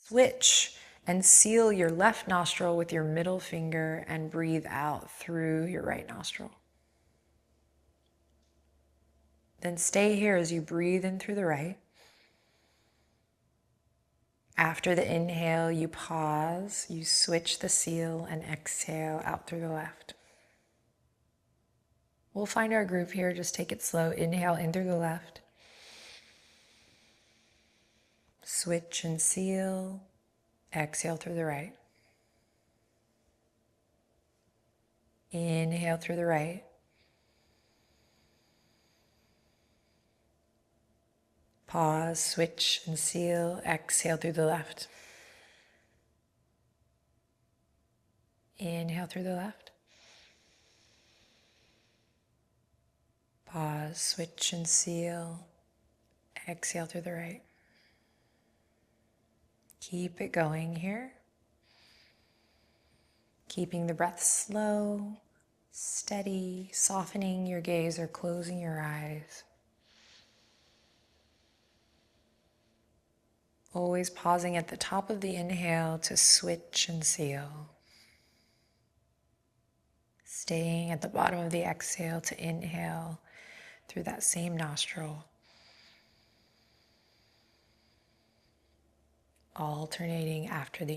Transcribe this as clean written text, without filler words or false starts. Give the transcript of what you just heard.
Switch and seal your left nostril with your middle finger and breathe out through your right nostril. Then stay here as you breathe in through the right. After the inhale, you pause, you switch the seal and exhale out through the left. We'll find our groove here, just take it slow. Inhale in through the left. Switch and seal, exhale through the right. Inhale through the right. Pause, switch and seal, exhale through the left. Inhale through the left. Pause, switch and seal, exhale through the right. Keep it going here. Keeping the breath slow, steady, softening your gaze or closing your eyes. Always pausing at the top of the inhale to switch and seal. Staying at the bottom of the exhale to inhale through that same nostril. Alternating after the